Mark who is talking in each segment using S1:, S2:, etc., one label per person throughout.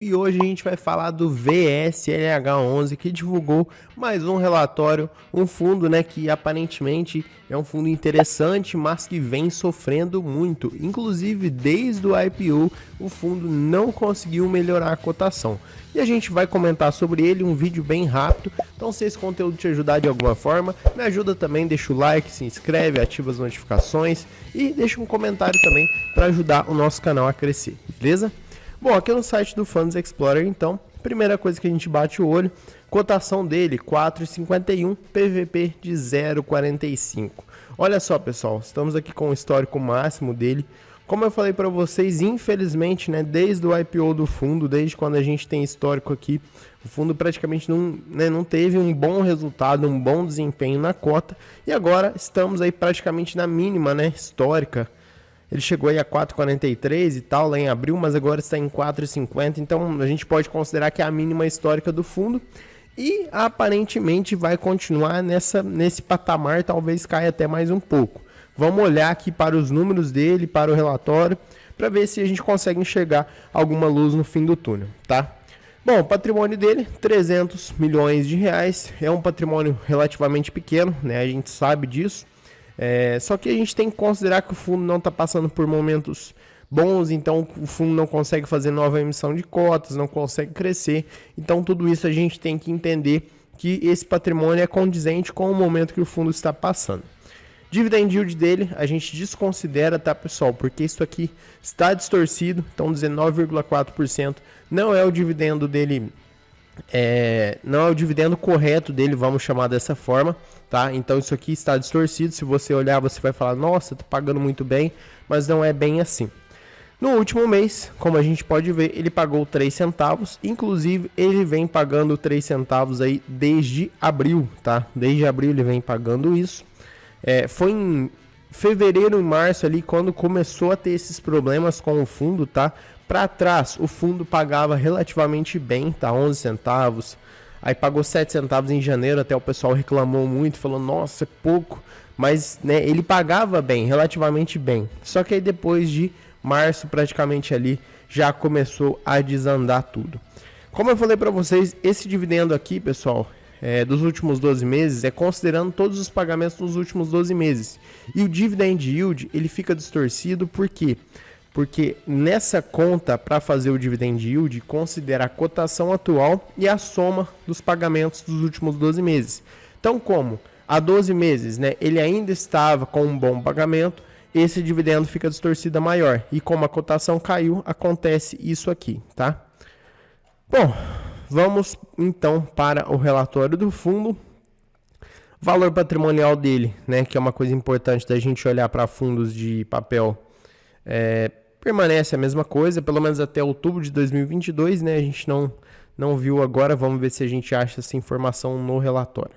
S1: E hoje a gente vai falar do VSLH11, que divulgou mais um relatório, um fundo, que aparentemente é um fundo interessante, mas que vem sofrendo muito. Inclusive, desde o IPO, o fundo não conseguiu melhorar a cotação. E a gente vai comentar sobre ele, um vídeo bem rápido. Então, se esse conteúdo te ajudar de alguma forma, me ajuda também, deixa o like, se inscreve, ativa as notificações e deixa um comentário também para ajudar o nosso canal a crescer, beleza? Bom, aqui no site do Funds Explorer, então, primeira coisa que a gente bate o olho, cotação dele 4,51, PVP de 0,45. Olha só, pessoal, estamos aqui com o histórico máximo dele. Como eu falei para vocês, infelizmente, desde o IPO do fundo, desde quando a gente tem histórico aqui, o fundo praticamente não teve um bom resultado, um bom desempenho na cota. E agora estamos aí praticamente na mínima, histórica. Ele chegou aí a 4,43 e tal lá em abril, mas agora está em 4,50. Então a gente pode considerar que é a mínima histórica do fundo. E aparentemente vai continuar nesse patamar, talvez caia até mais um pouco. Vamos olhar aqui para os números dele, para o relatório, para ver se a gente consegue enxergar alguma luz no fim do túnel, tá? Bom, o patrimônio dele, 300 milhões de reais. É um patrimônio relativamente pequeno, a gente sabe disso. Só que a gente tem que considerar que o fundo não está passando por momentos bons, então o fundo não consegue fazer nova emissão de cotas, não consegue crescer. Então tudo isso a gente tem que entender que esse patrimônio é condizente com o momento que o fundo está passando. Dividend yield dele a gente desconsidera, tá, pessoal? Porque isso aqui está distorcido, então 19,4% não é o dividendo dele. Não é o dividendo correto dele, vamos chamar dessa forma, tá? Então isso aqui está distorcido. Se você olhar, você vai falar, nossa, tá pagando muito bem, mas não é bem assim. No último mês, como a gente pode ver, ele pagou 3 centavos, inclusive ele vem pagando 3 centavos aí desde abril, tá? Desde abril ele vem pagando isso. Foi em fevereiro e março ali quando começou a ter esses problemas com o fundo, tá? Para trás, o fundo pagava relativamente bem, tá? 11 centavos. Aí pagou 7 centavos em janeiro, até o pessoal reclamou muito, falou, nossa, é pouco. Mas ele pagava bem, relativamente bem. Só que aí depois de março, praticamente ali, já começou a desandar tudo. Como eu falei para vocês, esse dividendo aqui, pessoal, dos últimos 12 meses, é considerando todos os pagamentos dos últimos 12 meses. E o dividend yield, ele fica distorcido, por quê? Porque nessa conta, para fazer o dividend yield, considera a cotação atual e a soma dos pagamentos dos últimos 12 meses. Então, como há 12 meses ele ainda estava com um bom pagamento, esse dividendo fica distorcido maior. E como a cotação caiu, acontece isso aqui, tá? Bom, vamos então para o relatório do fundo. Valor patrimonial dele, que é uma coisa importante da gente olhar para fundos de papel, permanece a mesma coisa, pelo menos até outubro de 2022, a gente não viu agora, vamos ver se a gente acha essa informação no relatório.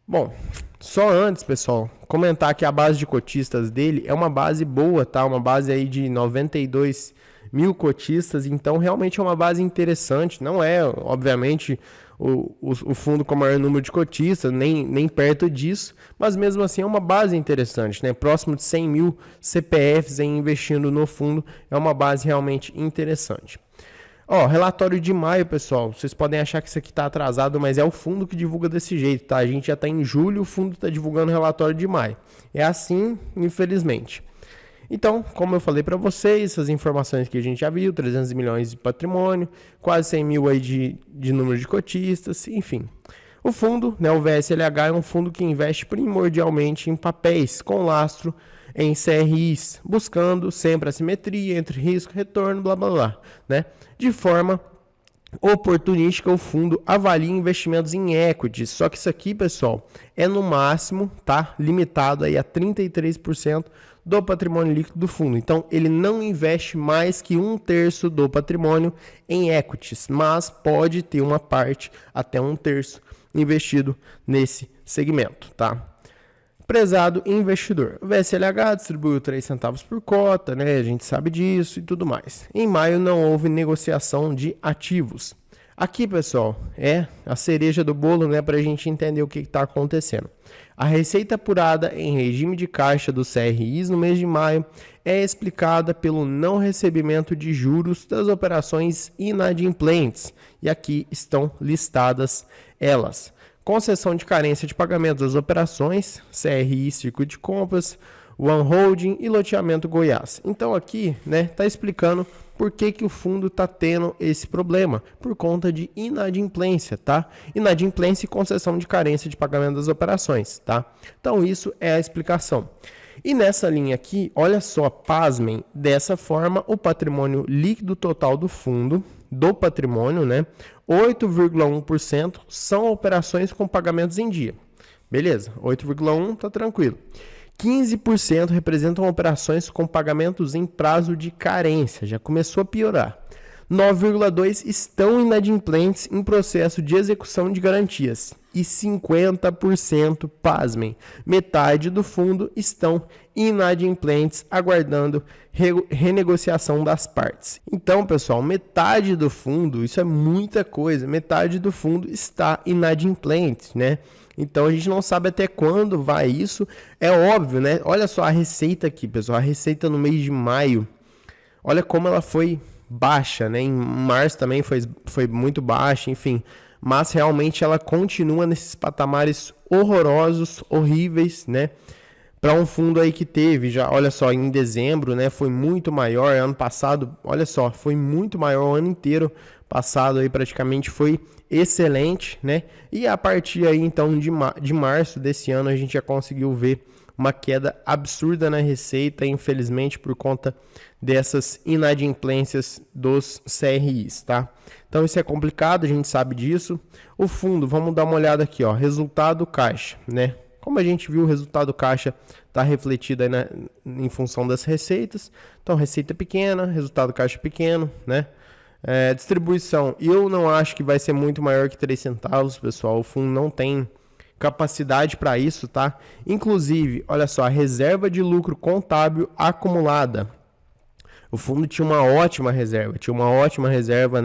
S1: Bom, só antes, pessoal, comentar que a base de cotistas dele é uma base boa, tá? Uma base aí de 92 mil cotistas, então realmente é uma base interessante, não é, obviamente, o fundo com o maior número de cotistas, nem perto disso, mas mesmo assim é uma base interessante, próximo de 100 mil CPFs aí investindo no fundo, é uma base realmente interessante. Relatório de maio, pessoal, vocês podem achar que isso aqui está atrasado, mas é o fundo que divulga desse jeito, tá? A gente já está em julho, o fundo está divulgando o relatório de maio. É assim, infelizmente. Então, como eu falei para vocês, essas informações que a gente já viu, 300 milhões de patrimônio, quase 100 mil aí de número de cotistas, enfim. O fundo, o VSLH, é um fundo que investe primordialmente em papéis com lastro em CRIs, buscando sempre a simetria entre risco e retorno, blá blá blá, De forma oportunística, o fundo avalia investimentos em equities, só que isso aqui, pessoal, é no máximo, tá? Limitado aí a 33% do patrimônio líquido do fundo. Então, ele não investe mais que 1/3 do patrimônio em equities, mas pode ter uma parte, até 1/3, investido nesse segmento, tá? Prezado investidor, o VSLH distribuiu 3 centavos por cota, a gente sabe disso e tudo mais. Em maio não houve negociação de ativos. Aqui, pessoal, é a cereja do bolo, para a gente entender o que está acontecendo. A receita apurada em regime de caixa dos CRIs no mês de maio é explicada pelo não recebimento de juros das operações inadimplentes, e aqui estão listadas elas. Concessão de carência de pagamento das operações, CRI Circuito de Compras, One Holding e Loteamento Goiás. Então aqui, tá explicando por que o fundo está tendo esse problema, por conta de inadimplência, tá? Inadimplência e concessão de carência de pagamento das operações, tá? Então isso é a explicação. E nessa linha aqui, olha só, pasmem, dessa forma o patrimônio líquido total do fundo, do patrimônio, 8,1% são operações com pagamentos em dia. Beleza, 8,1% tá tranquilo. 15% representam operações com pagamentos em prazo de carência, já começou a piorar. 9,2% estão inadimplentes em processo de execução de garantias. E 50%, pasmem, metade do fundo estão inadimplentes, aguardando renegociação das partes. Então, pessoal, metade do fundo, isso é muita coisa, metade do fundo está inadimplente, Então a gente não sabe até quando vai isso. É óbvio, Olha só a receita aqui, pessoal. A receita no mês de maio. Olha como ela foi baixa, Em março também foi muito baixa, enfim. Mas realmente ela continua nesses patamares horrorosos, horríveis, Para um fundo aí que teve, já, olha só, em dezembro, foi muito maior. Ano passado, olha só, foi muito maior o ano inteiro. Passado aí praticamente foi excelente, E a partir aí então de março desse ano a gente já conseguiu ver uma queda absurda na receita, infelizmente por conta dessas inadimplências dos CRIs, tá? Então isso é complicado, a gente sabe disso. O fundo, vamos dar uma olhada aqui, ó, resultado caixa, Como a gente viu, o resultado caixa está refletido aí em função das receitas. Então receita pequena, resultado caixa pequeno, distribuição, eu não acho que vai ser muito maior que 3 centavos, pessoal. O fundo não tem capacidade para isso, tá? Inclusive, olha só, a reserva de lucro contábil acumulada. O fundo tinha uma ótima reserva,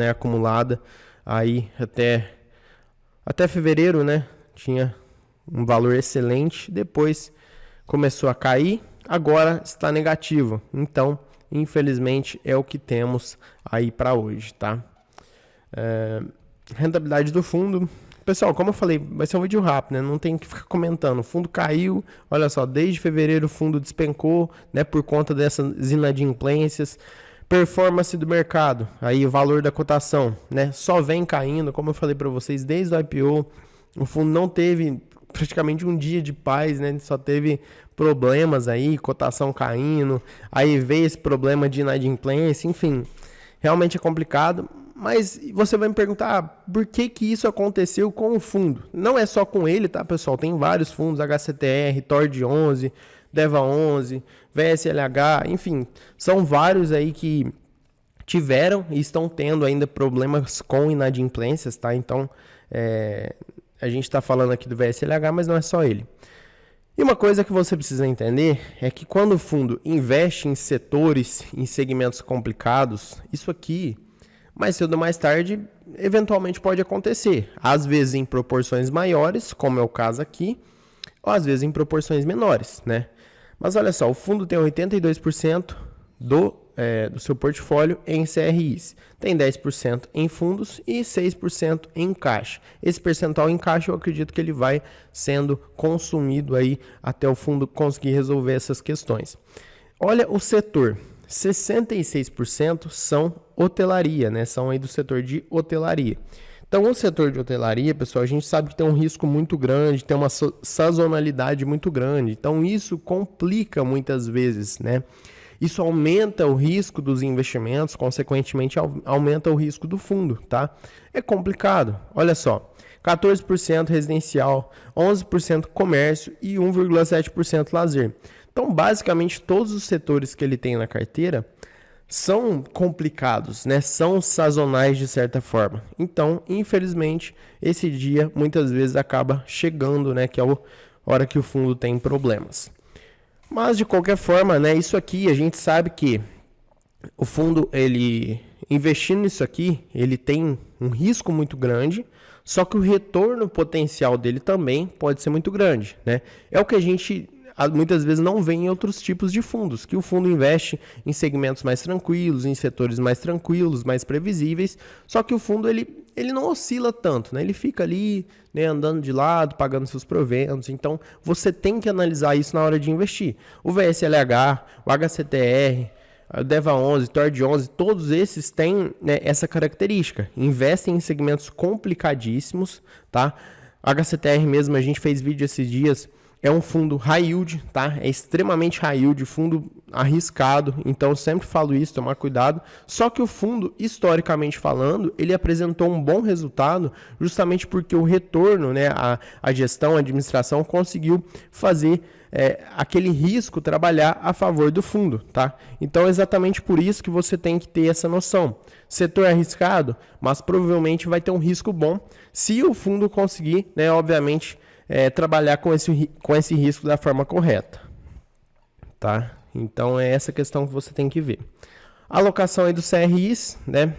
S1: acumulada aí até fevereiro, Tinha um valor excelente, depois começou a cair, agora está negativo. Então, infelizmente, é o que temos aí para hoje, tá? Rentabilidade do fundo. Pessoal, como eu falei, vai ser um vídeo rápido, Não tem que ficar comentando. O fundo caiu, olha só, desde fevereiro o fundo despencou, por conta dessas inadimplências. Performance do mercado, aí o valor da cotação, Só vem caindo, como eu falei para vocês, desde o IPO. O fundo não teve praticamente um dia de paz, Só teve problemas aí, cotação caindo, aí veio esse problema de inadimplência, enfim, realmente é complicado. Mas você vai me perguntar, por que isso aconteceu com o fundo? Não é só com ele, tá, pessoal? Tem vários fundos, HCTR, TORD 11, DEVA 11, VSLH, enfim, são vários aí que tiveram e estão tendo ainda problemas com inadimplências, tá? Então, a gente está falando aqui do VSLH, mas não é só ele. E uma coisa que você precisa entender é que quando o fundo investe em setores, em segmentos complicados, isso aqui, mais cedo ou mais tarde, eventualmente pode acontecer. Às vezes em proporções maiores, como é o caso aqui, ou às vezes em proporções menores, Mas olha só, o fundo tem 82% do seu portfólio em CRIs. Tem 10% em fundos e 6% em caixa. Esse percentual em caixa eu acredito que ele vai sendo consumido aí até o fundo conseguir resolver essas questões. Olha o setor, 66% são hotelaria, São aí do setor de hotelaria. Então, o setor de hotelaria, pessoal, a gente sabe que tem um risco muito grande, tem uma sazonalidade muito grande. Então, isso complica muitas vezes, Isso aumenta o risco dos investimentos, consequentemente aumenta o risco do fundo, tá? É complicado. Olha só, 14% residencial, 11% comércio e 1,7% lazer. Então, basicamente, todos os setores que ele tem na carteira são complicados, São sazonais de certa forma. Então, infelizmente, esse dia muitas vezes acaba chegando, Que é a hora que o fundo tem problemas. Mas, de qualquer forma, isso aqui a gente sabe que o fundo, ele, investindo nisso aqui, ele tem um risco muito grande, só que o retorno potencial dele também pode ser muito grande, né? É o que a gente muitas vezes não vê em outros tipos de fundos, que o fundo investe em segmentos mais tranquilos, em setores mais tranquilos, mais previsíveis, só que o fundo ele não oscila tanto, né? Ele fica ali, né, andando de lado, pagando seus proventos, então você tem que analisar isso na hora de investir. O VSLH, o HCTR, o DEVA11, TORD11, todos esses têm, né, essa característica. Investem em segmentos complicadíssimos, tá? HCTR mesmo, a gente fez vídeo esses dias, é um fundo high yield, tá? É extremamente high yield, fundo arriscado, então eu sempre falo isso, tomar cuidado. Só que o fundo, historicamente falando, ele apresentou um bom resultado justamente porque o retorno, né, a gestão, a administração conseguiu fazer aquele risco trabalhar a favor do fundo, tá? Então é exatamente por isso que você tem que ter essa noção. Setor arriscado, mas provavelmente vai ter um risco bom se o fundo conseguir, né, obviamente, trabalhar com esse risco da forma correta, tá? Então é essa questão que você tem que ver. A alocação aí do CRIs, né?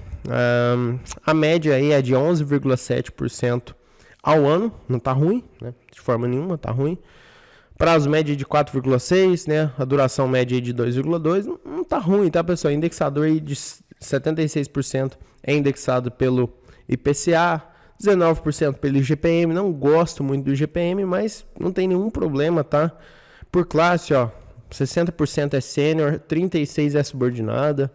S1: A média aí é de 11,7% ao ano, não tá ruim, né? De forma nenhuma, tá ruim. Prazo médio de 4,6, né? A duração média de 2,2, não tá ruim, tá, pessoal? Indexador aí de 76% é indexado pelo IPCA, 19% pelo IGPM, não gosto muito do IGPM, mas não tem nenhum problema, tá? Por classe, ó, 60% é sênior, 36% é subordinada.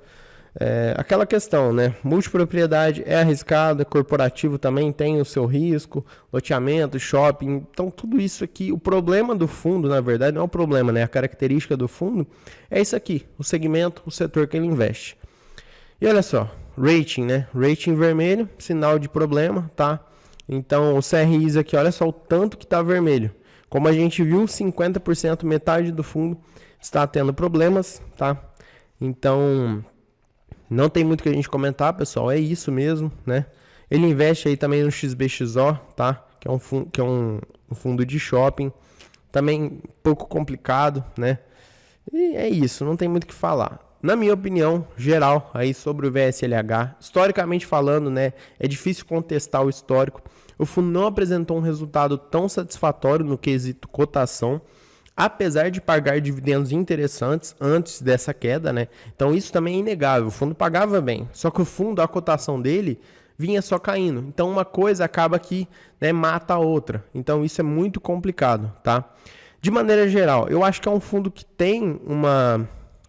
S1: Aquela questão, né? Multipropriedade é arriscada, corporativo também tem o seu risco, loteamento, shopping, então tudo isso aqui, o problema do fundo, na verdade, não é o problema, né? A característica do fundo é isso aqui, o segmento, o setor que ele investe. E olha só, rating, né? Rating vermelho, sinal de problema, tá? Então, o CRIs aqui, olha só o tanto que tá vermelho. Como a gente viu, 50%, metade do fundo está tendo problemas, tá? Então, não tem muito que a gente comentar, pessoal, é isso mesmo, né? Ele investe aí também no XBXO, tá? Que é um fundo de shopping, também um pouco complicado, né? E é isso, não tem muito o que falar. Na minha opinião geral aí sobre o VSLH, historicamente falando, né, é difícil contestar o histórico. O fundo não apresentou um resultado tão satisfatório no quesito cotação, apesar de pagar dividendos interessantes antes dessa queda, né? Então isso também é inegável. O fundo pagava bem, só que o fundo, a cotação dele vinha só caindo. Então uma coisa acaba que, né, mata a outra. Então isso é muito complicado, tá? De maneira geral, eu acho que é um fundo que tem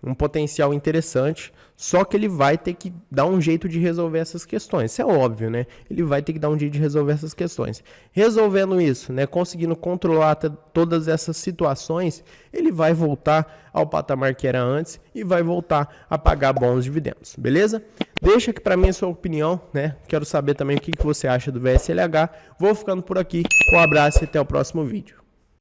S1: um potencial interessante, só que ele vai ter que dar um jeito de resolver essas questões. Isso é óbvio, né? Ele vai ter que dar um jeito de resolver essas questões. Resolvendo isso, né, conseguindo controlar todas essas situações, ele vai voltar ao patamar que era antes e vai voltar a pagar bons dividendos, beleza? Deixa aqui para mim a sua opinião, né? Quero saber também o que você acha do VSLH. Vou ficando por aqui. Um abraço e até o próximo vídeo.